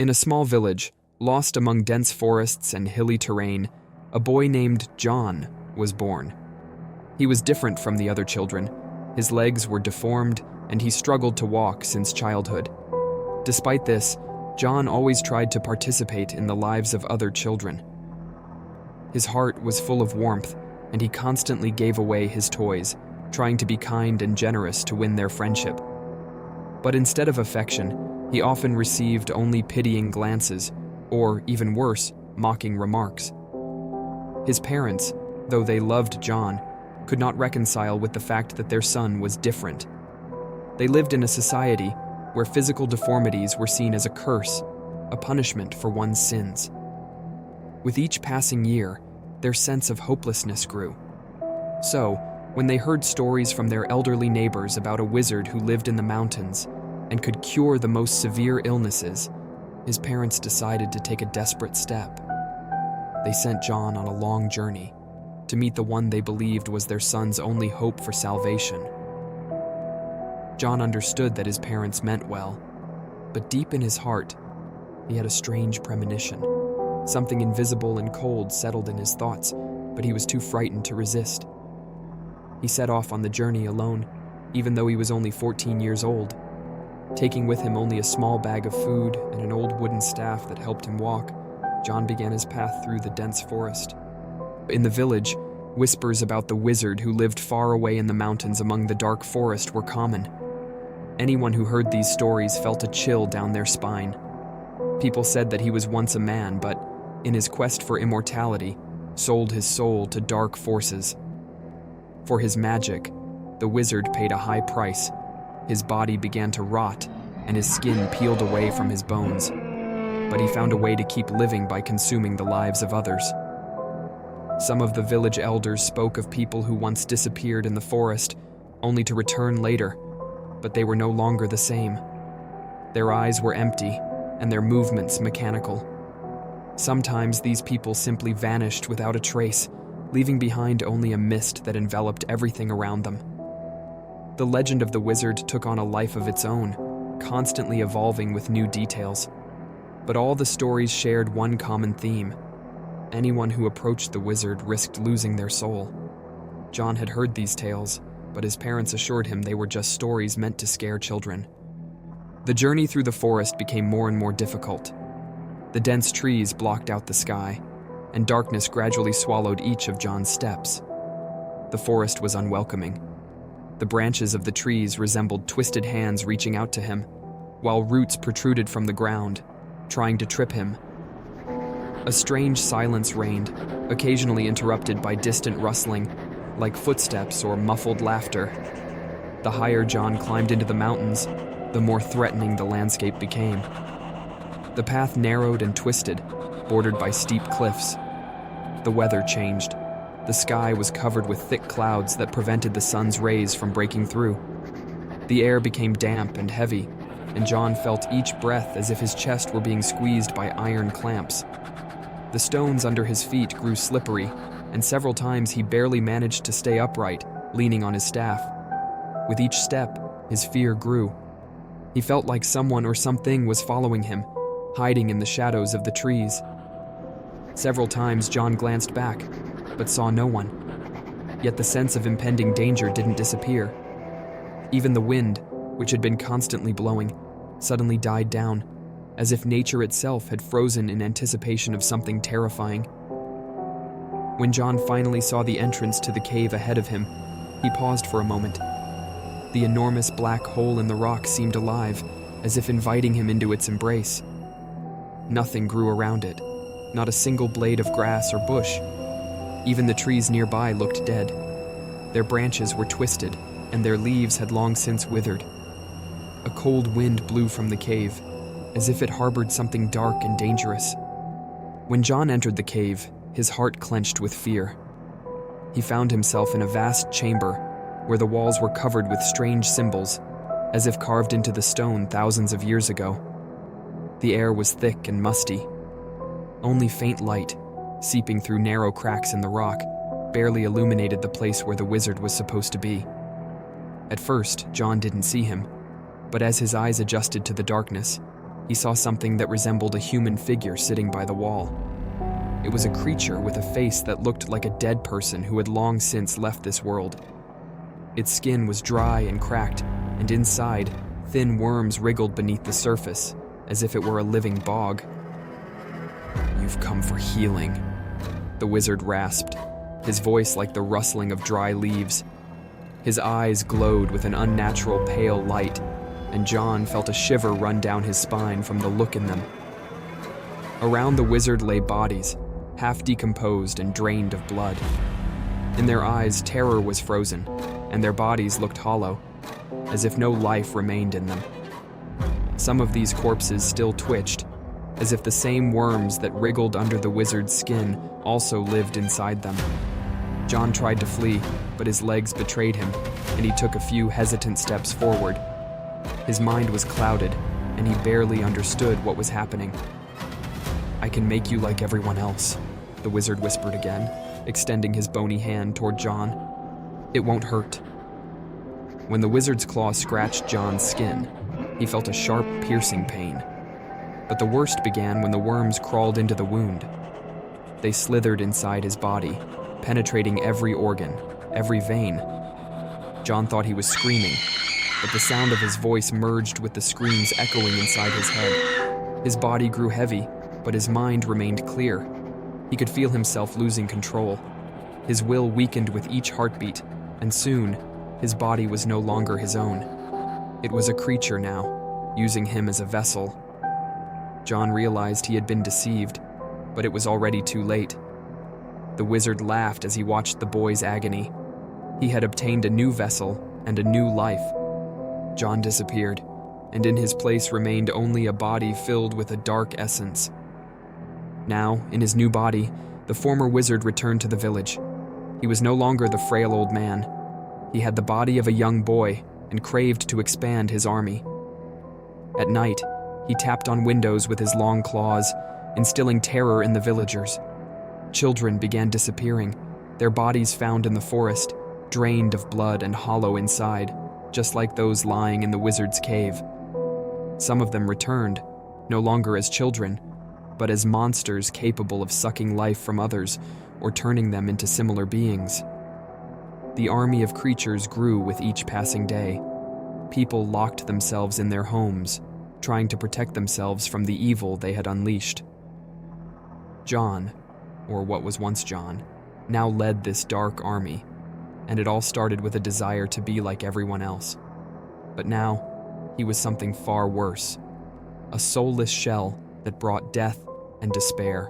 In a small village, lost among dense forests and hilly terrain, a boy named John was born. He was different from the other children. His legs were deformed, and he struggled to walk since childhood. Despite this, John always tried to participate in the lives of other children. His heart was full of warmth, and he constantly gave away his toys, trying to be kind and generous to win their friendship. But instead of affection, he often received only pitying glances, or, even worse, mocking remarks. His parents, though they loved John, could not reconcile with the fact that their son was different. They lived in a society where physical deformities were seen as a curse, a punishment for one's sins. With each passing year, their sense of hopelessness grew. So, when they heard stories from their elderly neighbors about a wizard who lived in the mountains and could cure the most severe illnesses, his parents decided to take a desperate step. They sent John on a long journey to meet the one they believed was their son's only hope for salvation. John understood that his parents meant well, but deep in his heart, he had a strange premonition. Something invisible and cold settled in his thoughts, but he was too frightened to resist. He set off on the journey alone, even though he was only 14 years old. Taking with him only a small bag of food and an old wooden staff that helped him walk, John began his path through the dense forest. In the village, whispers about the wizard who lived far away in the mountains among the dark forest were common. Anyone who heard these stories felt a chill down their spine. People said that he was once a man, but, in his quest for immortality, sold his soul to dark forces. For his magic, the wizard paid a high price. His body began to rot, and his skin peeled away from his bones. But he found a way to keep living by consuming the lives of others. Some of the village elders spoke of people who once disappeared in the forest, only to return later, but they were no longer the same. Their eyes were empty, and their movements mechanical. Sometimes these people simply vanished without a trace, leaving behind only a mist that enveloped everything around them. The legend of the wizard took on a life of its own, constantly evolving with new details. But all the stories shared one common theme. Anyone who approached the wizard risked losing their soul. John had heard these tales, but his parents assured him they were just stories meant to scare children. The journey through the forest became more and more difficult. The dense trees blocked out the sky, and darkness gradually swallowed each of John's steps. The forest was unwelcoming. The branches of the trees resembled twisted hands reaching out to him, while roots protruded from the ground, trying to trip him. A strange silence reigned, occasionally interrupted by distant rustling, like footsteps or muffled laughter. The higher John climbed into the mountains, the more threatening the landscape became. The path narrowed and twisted, bordered by steep cliffs. The weather changed. The sky was covered with thick clouds that prevented the sun's rays from breaking through. The air became damp and heavy, and John felt each breath as if his chest were being squeezed by iron clamps. The stones under his feet grew slippery, and several times he barely managed to stay upright, leaning on his staff. With each step, his fear grew. He felt like someone or something was following him, hiding in the shadows of the trees. Several times John glanced back, but saw no one. Yet the sense of impending danger didn't disappear. Even the wind, which had been constantly blowing, suddenly died down, as if nature itself had frozen in anticipation of something terrifying. When John finally saw the entrance to the cave ahead of him, he paused for a moment. The enormous black hole in the rock seemed alive, as if inviting him into its embrace. Nothing grew around it, not a single blade of grass or bush. Even the trees nearby looked dead. Their branches were twisted, and their leaves had long since withered. A cold wind blew from the cave, as if it harbored something dark and dangerous. When John entered the cave, his heart clenched with fear. He found himself in a vast chamber, where the walls were covered with strange symbols, as if carved into the stone thousands of years ago. The air was thick and musty. Only faint light, seeping through narrow cracks in the rock, barely illuminated the place where the wizard was supposed to be. At first, John didn't see him, but as his eyes adjusted to the darkness, he saw something that resembled a human figure sitting by the wall. It was a creature with a face that looked like a dead person who had long since left this world. Its skin was dry and cracked, and inside, thin worms wriggled beneath the surface, as if it were a living bog. "You've come for healing," the wizard rasped, his voice like the rustling of dry leaves. His eyes glowed with an unnatural pale light, and John felt a shiver run down his spine from the look in them. Around the wizard lay bodies, half decomposed and drained of blood. In their eyes, terror was frozen, and their bodies looked hollow, as if no life remained in them. Some of these corpses still twitched, as if the same worms that wriggled under the wizard's skin also lived inside them. John tried to flee, but his legs betrayed him, and he took a few hesitant steps forward. His mind was clouded, and he barely understood what was happening. "I can make you like everyone else," the wizard whispered again, extending his bony hand toward John. "It won't hurt." When the wizard's claw scratched John's skin, he felt a sharp, piercing pain. But the worst began when the worms crawled into the wound. They slithered inside his body, penetrating every organ, every vein. John thought he was screaming, but the sound of his voice merged with the screams echoing inside his head. His body grew heavy, but his mind remained clear. He could feel himself losing control. His will weakened with each heartbeat, and soon, his body was no longer his own. It was a creature now, using him as a vessel. John realized he had been deceived, but it was already too late. The wizard laughed as he watched the boy's agony. He had obtained a new vessel and a new life. John disappeared, and in his place remained only a body filled with a dark essence. Now, in his new body, the former wizard returned to the village. He was no longer the frail old man. He had the body of a young boy and craved to expand his army. At night, he tapped on windows with his long claws, instilling terror in the villagers. Children began disappearing, their bodies found in the forest, drained of blood and hollow inside, just like those lying in the wizard's cave. Some of them returned, no longer as children, but as monsters capable of sucking life from others or turning them into similar beings. The army of creatures grew with each passing day. People locked themselves in their homes, trying to protect themselves from the evil they had unleashed. John, or what was once John, now led this dark army, and it all started with a desire to be like everyone else. But now, he was something far worse, a soulless shell that brought death and despair.